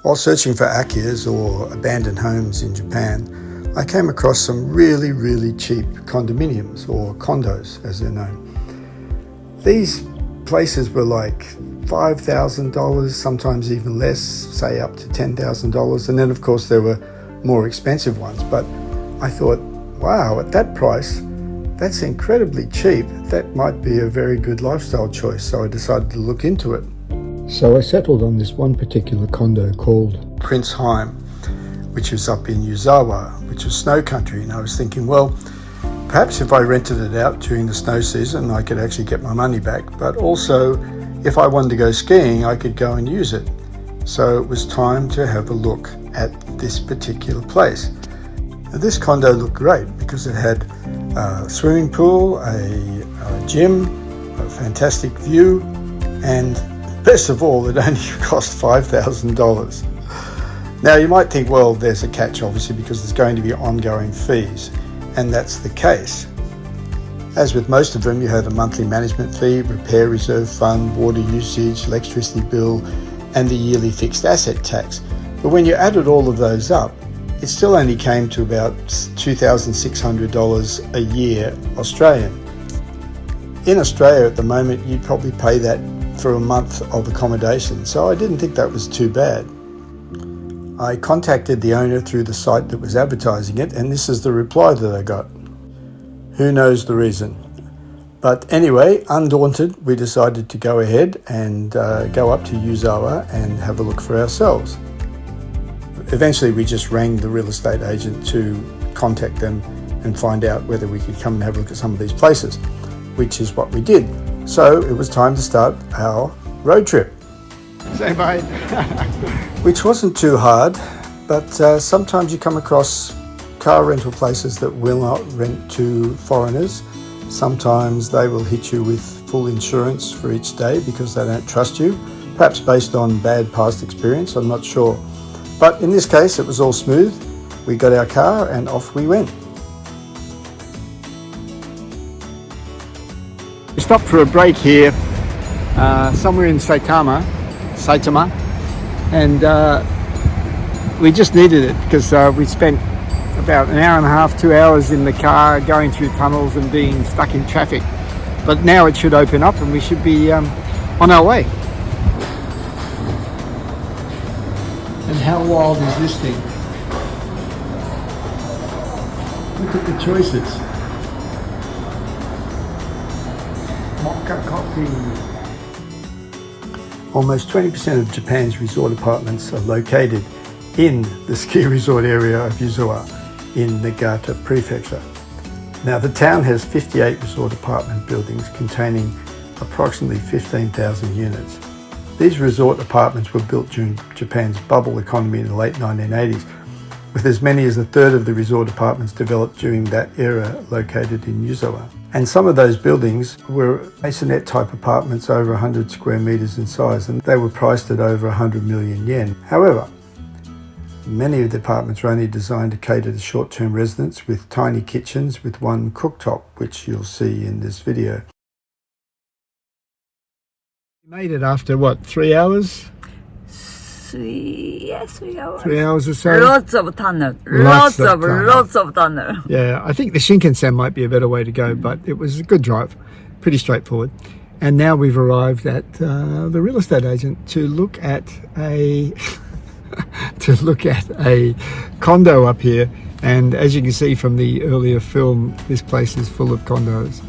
While searching for Akiyas or abandoned homes in Japan, I came across some really, really cheap condominiums, or condos as they're known. These places were like $5,000, sometimes even less, say up to $10,000. And then of course there were more expensive ones. But I thought, wow, at that price, that's incredibly cheap. That might be a very good lifestyle choice. So I decided to look into it. So I settled on this one particular condo called Prince Heim, which is up in Yuzawa, which is snow country. And I was thinking, well, perhaps if I rented it out during the snow season, I could actually get my money back. But also, if I wanted to go skiing, I could go and use it. So it was time to have a look at this particular place. Now, this condo looked great because it had a swimming pool, a gym, a fantastic view, and best of all, it only cost $5,000. Now you might think, well, there's a catch obviously because there's going to be ongoing fees, and that's the case. As with most of them, you have a monthly management fee, repair reserve fund, water usage, electricity bill, and the yearly fixed asset tax. But when you added all of those up, it still only came to about $2,600 a year Australian. In Australia at the moment, you'd probably pay that for a month of accommodation, so I didn't think that was too bad. I contacted the owner through the site that was advertising it, and this is the reply that I got. Who knows the reason? But anyway, undaunted, we decided to go ahead and go up to Yuzawa and have a look for ourselves. Eventually we just rang the real estate agent to contact them and find out whether we could come and have a look at some of these places, which is what we did. So it was time to start our road trip. Say bye. Which wasn't too hard, but sometimes you come across car rental places that will not rent to foreigners. Sometimes they will hit you with full insurance for each day because they don't trust you, perhaps based on bad past experience, I'm not sure. But in this case, it was all smooth. We got our car and off we went. We stopped for a break here, somewhere in Saitama, and we just needed it because we spent about an hour and a half, 2 hours in the car going through tunnels and being stuck in traffic. But now it should open up and we should be on our way. And how wild is this thing? Look at the choices. Mocha coffee. Almost 20% of Japan's resort apartments are located in the ski resort area of Yuzawa in Niigata Prefecture. Now the town has 58 resort apartment buildings containing approximately 15,000 units. These resort apartments were built during Japan's bubble economy in the late 1980s, with as many as a third of the resort apartments developed during that era located in Yuzawa. And some of those buildings were masonette type apartments over 100 square meters in size, and they were priced at over 100 million yen. However, many of the apartments were only designed to cater to short-term residents with tiny kitchens with one cooktop, which you'll see in this video. We made it after what, 3 hours? 3 hours. 3 hours or so? Lots of tunnel. Lots of tunnel. Yeah, I think the Shinkansen might be a better way to go, but it was a good drive, pretty straightforward. And now we've arrived at the real estate agent to look at a condo up here. And as you can see from the earlier film, this place is full of condos.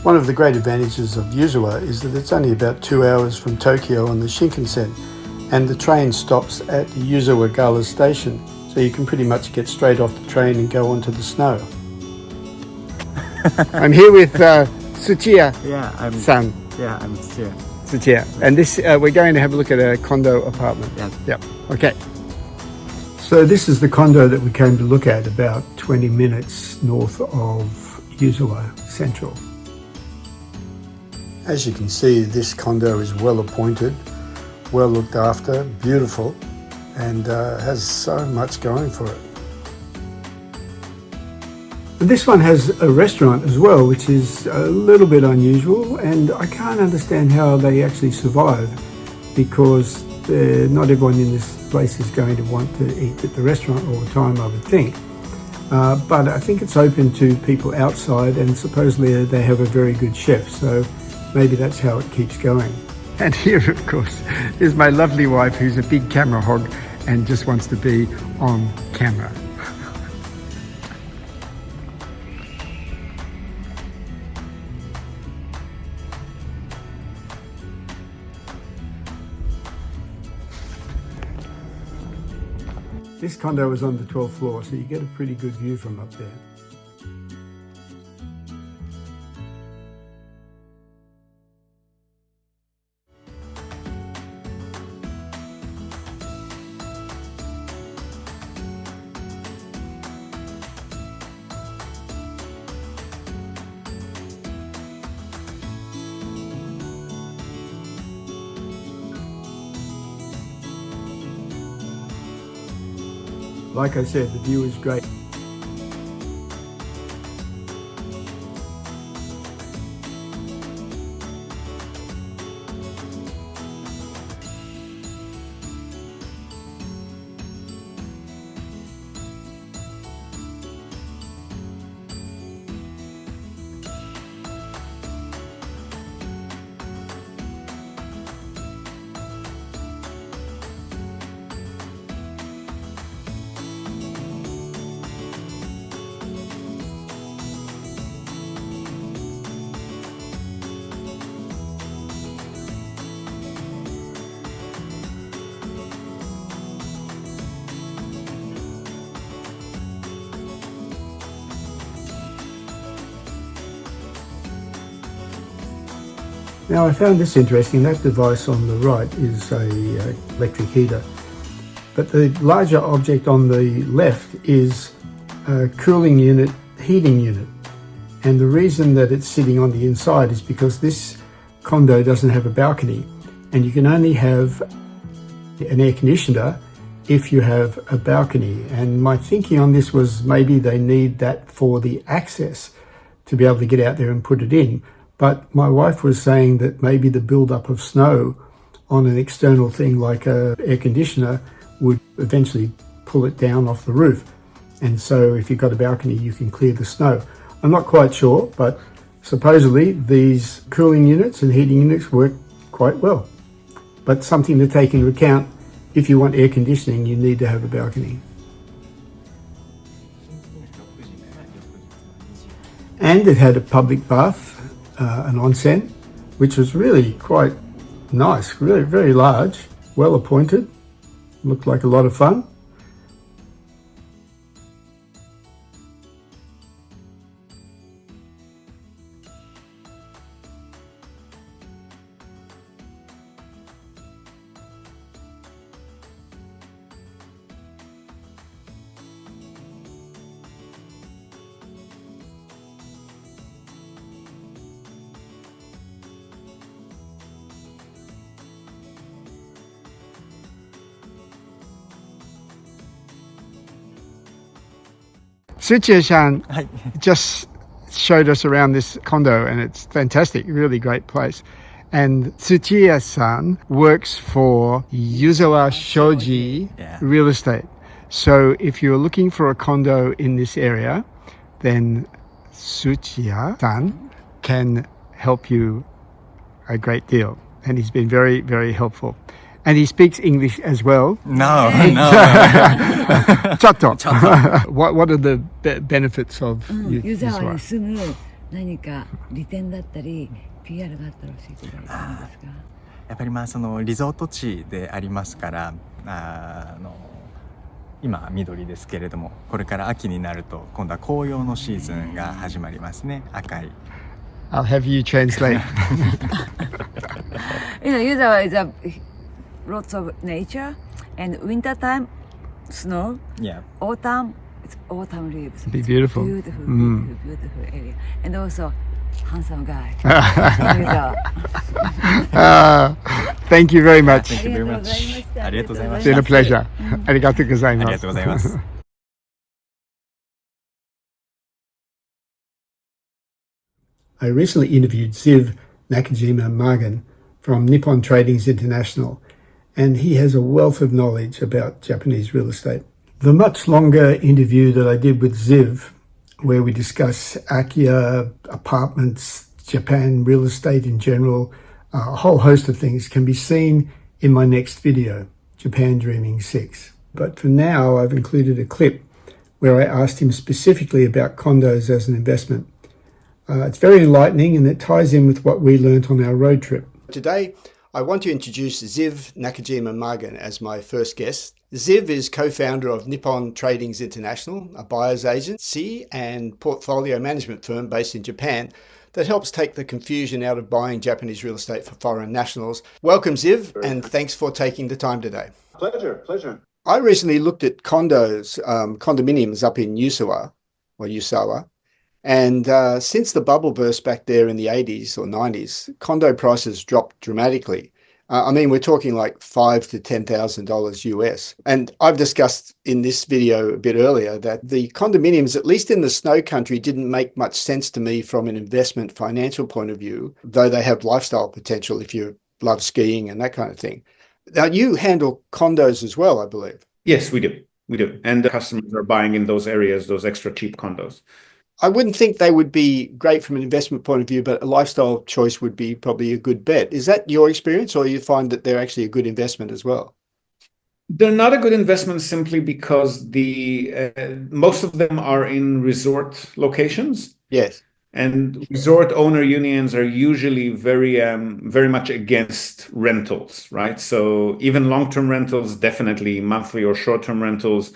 One of the great advantages of Yuzawa is that it's only about 2 hours from Tokyo on the Shinkansen, and the train stops at Yuzawa Gala station, so you can pretty much get straight off the train and go onto the snow. I'm here with Tsuchiya. Yeah, I'm Tsuchiya. Tsuchiya. And this we're going to have a look at a condo apartment. Yeah. Yep. Okay. So this is the condo that we came to look at, about 20 minutes north of Yuzawa Central. As you can see, this condo is well appointed, well looked after, beautiful, and has so much going for it. And this one has a restaurant as well, which is a little bit unusual, and I can't understand how they actually survive, because not everyone in this place is going to want to eat at the restaurant all the time, I would think. But I think it's open to people outside, and supposedly they have a very good chef, so maybe that's how it keeps going. And here, of course, is my lovely wife, who's a big camera hog and just wants to be on camera. This condo is on the 12th floor, so you get a pretty good view from up there. Like I said, the view is great. Now I found this interesting. That device on the right is a electric heater, but the larger object on the left is a cooling unit, heating unit. And the reason that it's sitting on the inside is because this condo doesn't have a balcony, and you can only have an air conditioner if you have a balcony. And my thinking on this was maybe they need that for the access to be able to get out there and put it in. But my wife was saying that maybe the build-up of snow on an external thing like an air conditioner would eventually pull it down off the roof. And so if you've got a balcony, you can clear the snow. I'm not quite sure, but supposedly these cooling units and heating units work quite well. But something to take into account, if you want air conditioning, you need to have a balcony. And it had a public bath, an onsen, which was really quite nice, really very large, well appointed, looked like a lot of fun. Tsuchiya-san just showed us around this condo, and it's fantastic, really great place. And Tsuchiya-san works for Yusawa Shoji Real Estate. So if you're looking for a condo in this area, then Tsuchiya-san can help you a great deal. And he's been very, very helpful. And he speaks English as well. No. Chatto. What are the benefits of Yuzawa に住む何か利点だったり PR があったら教えていただいてもいいですか？やっぱりそのリゾート地でありますから、今緑ですけれども、これから秋になると今度は紅葉のシーズンが始まりますね。赤い。I'll have you translate. Yuzawa is a lots of nature, and winter time snow. Yeah. Autumn, it's autumn leaves. Be beautiful. Beautiful area, and also handsome guy. Thank you very much. Thank you very much. ありがとうございま It's した。 been a pleasure. ありがとうございます。ありがとうございます。I recently interviewed Ziv Nakajima-Magen from Nippon Tradings International, and he has a wealth of knowledge about Japanese real estate. The much longer interview that I did with Ziv, where we discuss Akiya, apartments, Japan real estate in general, a whole host of things, can be seen in my next video, Japan Dreaming 6. But for now, I've included a clip where I asked him specifically about condos as an investment. It's very enlightening, and it ties in with what we learnt on our road trip. Today, I want to introduce Ziv Nakajima-Magen as my first guest. Ziv is co-founder of Nippon Tradings International, a buyer's agency and portfolio management firm based in Japan that helps take the confusion out of buying Japanese real estate for foreign nationals. Welcome, Ziv, and thanks for taking the time today. Pleasure. I recently looked at condos, condominiums up in Yuzawa, or Yusawa, and since the bubble burst back there in the 80s or 90s, condo prices dropped dramatically. I mean, we're talking like $5,000 to $10,000 US. And I've discussed in this video a bit earlier that the condominiums, at least in the snow country, didn't make much sense to me from an investment financial point of view, though they have lifestyle potential if you love skiing and that kind of thing. Now, you handle condos as well, I believe. Yes, we do. And the customers are buying in those areas, those extra cheap condos. I wouldn't think they would be great from an investment point of view, but a lifestyle choice would be probably a good bet. Is that your experience, or you find that they're actually a good investment as well? They're not a good investment simply because most of them are in resort locations. Yes. And resort owner unions are usually very much against rentals, right? So even long-term rentals, definitely monthly or short-term rentals,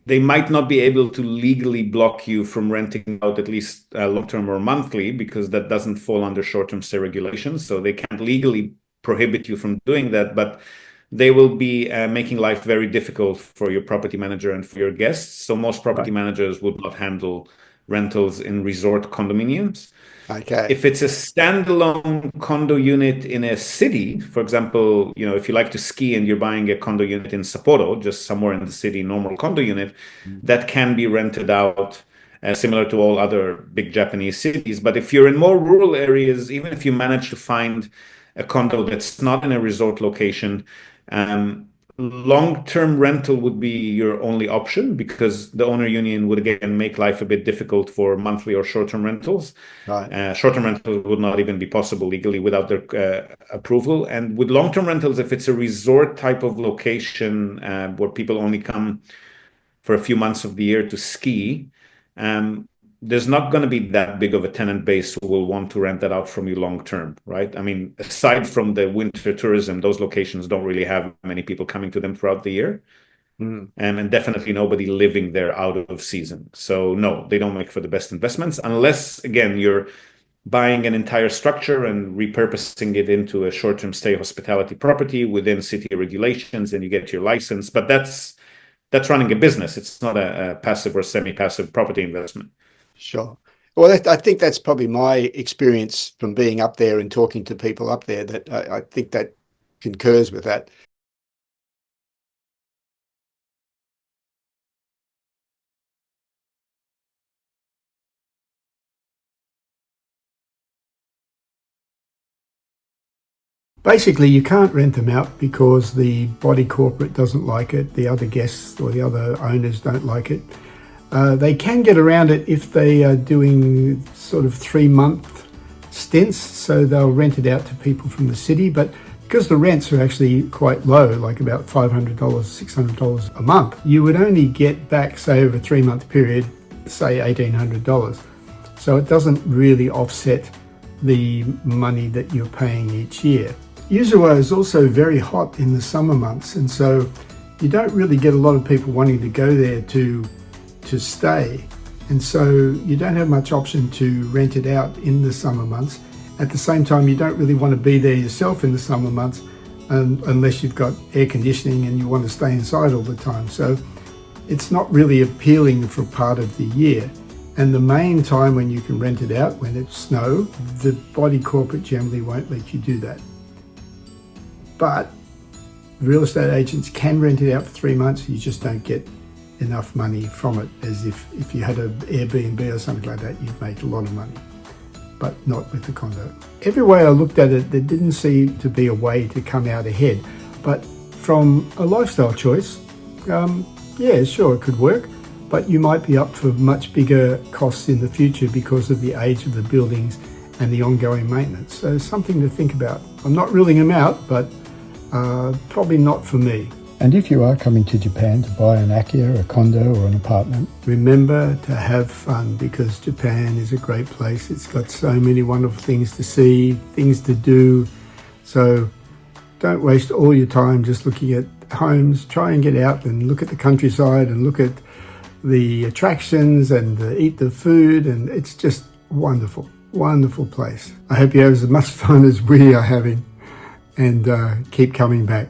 they might not be able to legally block you from renting out at least long-term or monthly, because that doesn't fall under short-term stay regulations. So they can't legally prohibit you from doing that, but they will be making life very difficult for your property manager and for your guests. So most property managers would not handle rentals in resort condominiums. Okay. If it's a standalone condo unit in a city, for example, if you like to ski and you're buying a condo unit in Sapporo, just somewhere in the city, normal condo unit, that can be rented out similar to all other big Japanese cities. But if you're in more rural areas, even if you manage to find a condo that's not in a resort location, long-term rental would be your only option, because the owner union would again make life a bit difficult for monthly or short-term rentals. Right. Short-term rentals would not even be possible legally without their approval. And with long-term rentals, if it's a resort type of location where people only come for a few months of the year to ski, there's not going to be that big of a tenant base who will want to rent that out from you long term, right? I mean, aside from the winter tourism, those locations don't really have many people coming to them throughout the year. And definitely nobody living there out of season. So no, they don't make for the best investments, unless, again, you're buying an entire structure and repurposing it into a short-term stay hospitality property within city regulations, and you get your license. But that's running a business. It's not a passive or semi-passive property investment. Sure. Well, I think that's probably my experience from being up there and talking to people up there, that I think that concurs with that. Basically, you can't rent them out because the body corporate doesn't like it, the other guests or the other owners don't like it. They can get around it if they are doing sort of 3-month stints, so they'll rent it out to people from the city. But because the rents are actually quite low, like about $500, $600 a month, you would only get back, say, over a 3-month period, say $1,800. So it doesn't really offset the money that you're paying each year. Yuzawa is also very hot in the summer months, and so you don't really get a lot of people wanting to go there to stay, and so you don't have much option to rent it out in the summer months. At the same time, you don't really want to be there yourself in the summer months unless you've got air conditioning and you want to stay inside all the time. So it's not really appealing for part of the year. And the main time when you can rent it out, when it's snow, the body corporate generally won't let you do that. But real estate agents can rent it out for 3 months. You just don't get enough money from it as if you had an Airbnb or something like that, you'd make a lot of money, but not with the condo. Every way I looked at it, there didn't seem to be a way to come out ahead. But from a lifestyle choice, yeah, sure, it could work, but you might be up for much bigger costs in the future because of the age of the buildings and the ongoing maintenance. So something to think about. I'm not ruling them out, but probably not for me. And if you are coming to Japan to buy an Akiya, a condo or an apartment, remember to have fun, because Japan is a great place. It's got so many wonderful things to see, things to do. So don't waste all your time just looking at homes. Try and get out and look at the countryside and look at the attractions and eat the food, and it's just wonderful, wonderful place. I hope you have as much fun as we are having, and keep coming back.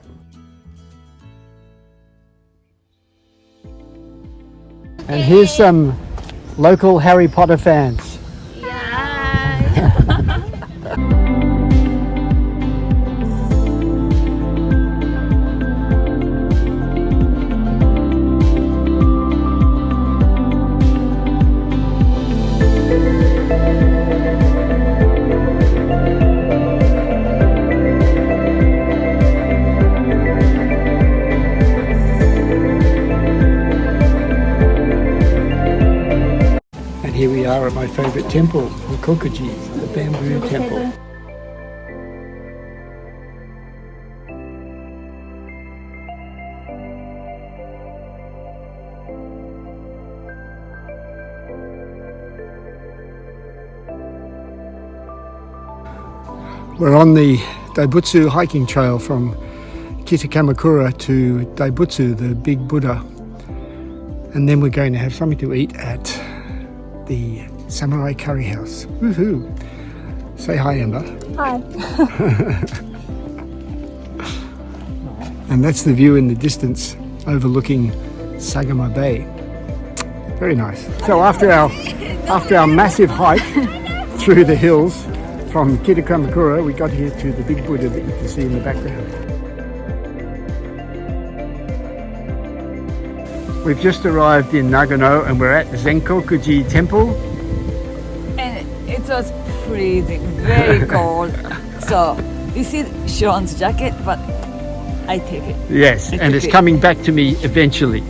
And here's some local Harry Potter fans. Here we are at my favourite temple, the Kokuji, the bamboo temple. We're on the Daibutsu hiking trail from Kitakamakura to Daibutsu, the big Buddha. And then we're going to have something to eat at the Samurai Curry House. Woohoo! Say hi, Emma. Hi. And that's the view in the distance overlooking Sagama Bay. Very nice. So after our massive hike through the hills from Kitakamakura, we got here to the big Buddha that you can see in the background. We've just arrived in Nagano and we're at the Zenkokuji Temple. And it was freezing, very cold. So this is Sharon's jacket, but I take it. Yes, and it's coming back to me eventually.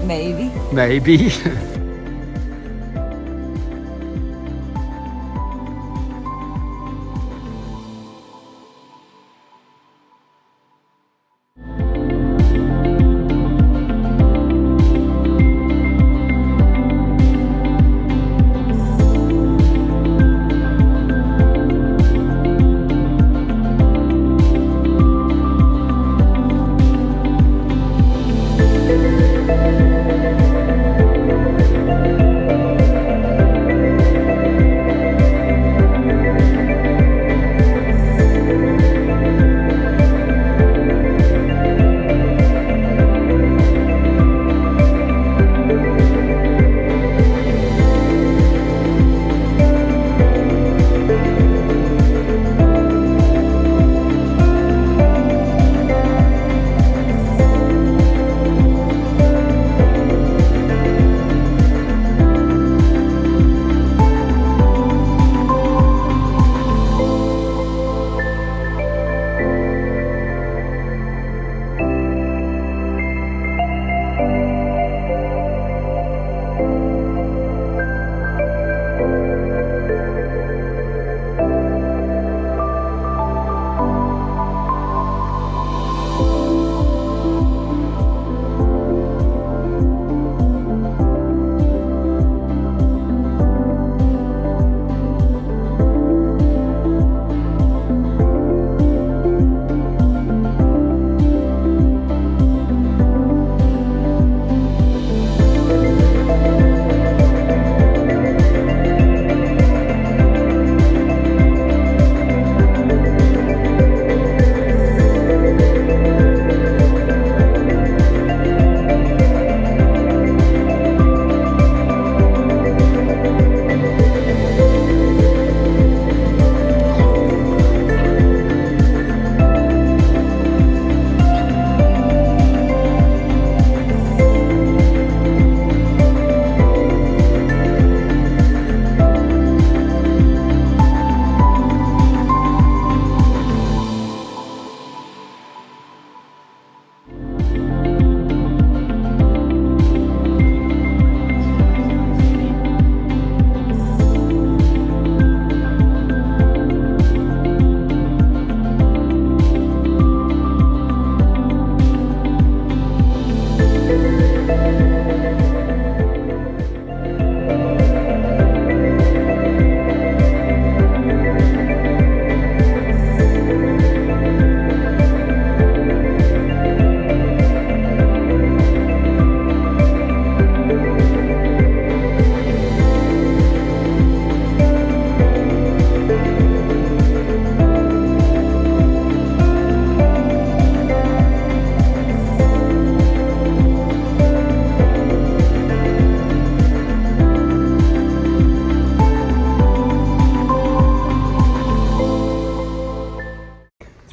Maybe. Maybe.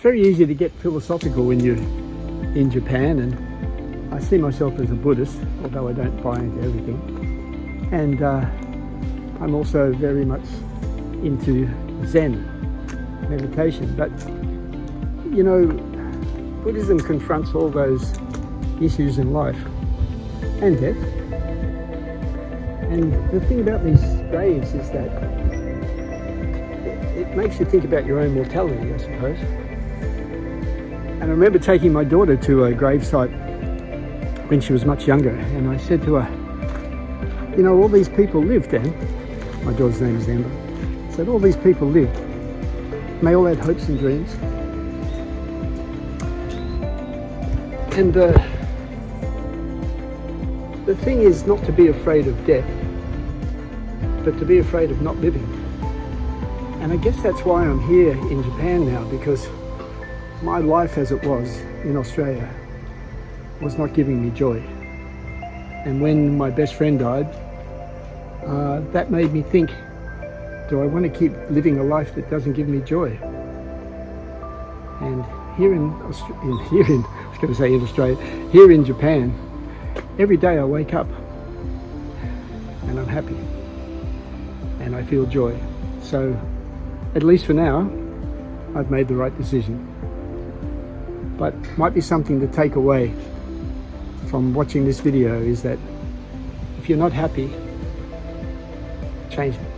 very easy to get philosophical when you're in Japan, and I see myself as a Buddhist, although I don't buy into everything. And I'm also very much into Zen meditation. But, you know, Buddhism confronts all those issues in life and death. And the thing about these graves is that it makes you think about your own mortality, I suppose. And I remember taking my daughter to a gravesite when she was much younger, and I said to her, you know, all these people lived, Anne. My daughter's name is Amber. I said, all these people lived. And they all had hopes and dreams. And the thing is not to be afraid of death, but to be afraid of not living. And I guess that's why I'm here in Japan now, because my life as it was in Australia was not giving me joy. And when my best friend died, that made me think, do I want to keep living a life that doesn't give me joy? And here in Japan, every day I wake up and I'm happy and I feel joy. So at least for now, I've made the right decision. But might be something to take away from watching this video is that if you're not happy, change it.